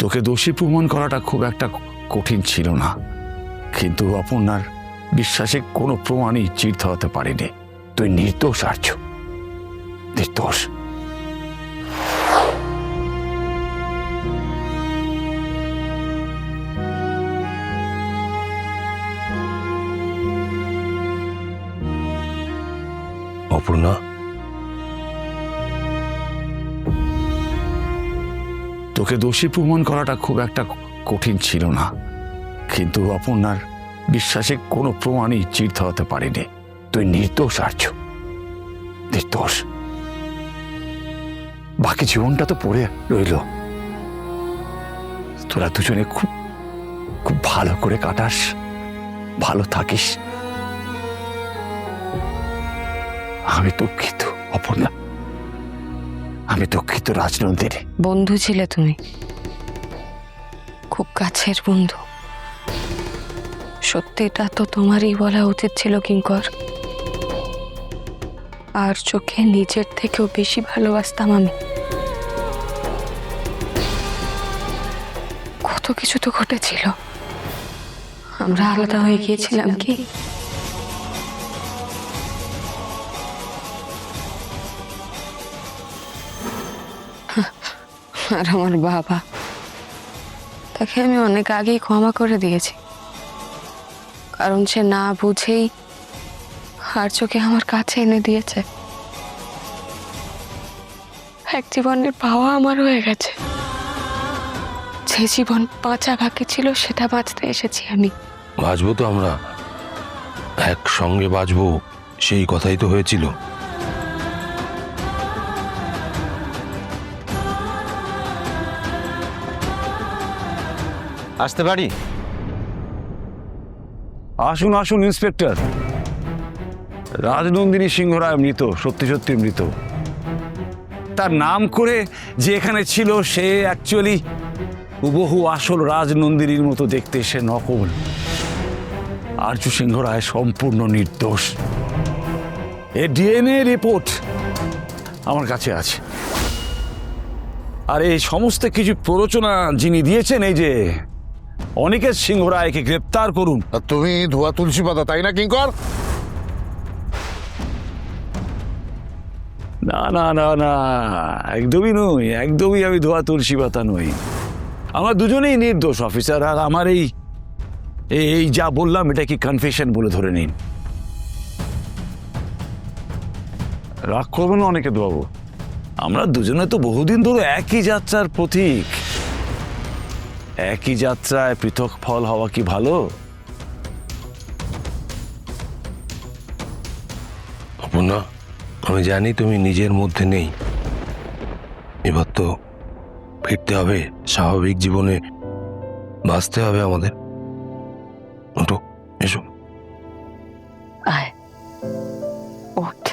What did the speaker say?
তোকে দোষী প্রমাণ করাটা খুব একটা কঠিন ছিল না, কিন্তু অপর্ণার বিশ্বাসে কোনো প্রমাণই চিড় হতে পারেনি। তুই নির্দোষ আর্য, নির্দোষ। অপর্ণা, তোকে দোষী প্রমাণ করাটা খুব একটা কঠিন ছিল না, কিন্তু অপর্ণার বিশ্বাসে কোনো প্রমাণই চিড় হতে পারেনি। তুই নির্দোষ আর্য, নির্দোষ। বাকি জীবনটা তো পড়ে রইল, তোরা দুজনে খুব খুব ভালো করে কাটাস, ভালো থাকিস। আমি দুঃখিত অপর্ণা, আমি দুঃখিত রাজনন্দিনী। বন্ধু ছিলে তুমি, খুব কাছের বন্ধু। সত্যিটা তো তোমারই বলা উচিত ছিল কিঙ্কর। আর চোখে নিজের থেকেও বেশি ভালোবাসতাম আমি। কত কিছু তো ঘটেছিল, আমরা আলাদা হয়ে গিয়েছিলাম কি? আর আমার বাবা, তাকে আমি অনেক আগেই ক্ষমা করে দিয়েছি, কারণ সে না বুঝেই আর চোখে আমার কাছে এনে দিয়েছে। এক জীবনের পাওয়া আমার হয়ে গেছে। যে জীবন বাঁচা বাকি ছিল সেটা বাঁচতে এসেছি আমি। বাঁচবো তো আমরা, একসঙ্গে বাঁচবো, সেই কথাই তো হয়েছিল। আসতে পারি? আসুন আসুন ইন্সপেক্টর। রাজনন্দিনী সিংহ রায় মৃত, সত্যি সত্যি মৃত। তার নাম করে যে এখানে ছিল সে অ্যাকচুয়ালি হুবহু আসল রাজনন্দিনীর মতো দেখতে, সে নকল। আর্য সিংহ রায় সম্পূর্ণ নির্দোষ। এর ডিএনএ রিপোর্ট আমার কাছে আছে, আর এই সমস্ত কিছু প্ররোচনা যিনি দিয়েছেন, এই যে অনিকেত সিংহ রায়কে গ্রেপ্তার করুন। আর তুমি ধোয়া তুলসী পাতা, তাই না কিঙ্কর? না না না না, একদমই নই, একদমই আমি ধোয়া তুলসী পাতা নই। আমরা দুজনেই নির্দোষ অফিসার। আর আমার এই এই যা বললাম এটা কি কনফেশন বলে ধরে নিন। রাগ করবেন না অনেকে বাবু, আমরা দুজনে তো বহুদিন ধরে একই যাত্রার পথিক। একই যাত্রায় পৃথক ফল হওয়া কি ভালো? অপর্ণা, আমি জানি তুমি নিজের মধ্যে নেই। এবার তো ফিরতে হবে স্বাভাবিক জীবনে, বাঁচতে হবে আমাদের। ওঠো, এসো। আয়, ওঠ।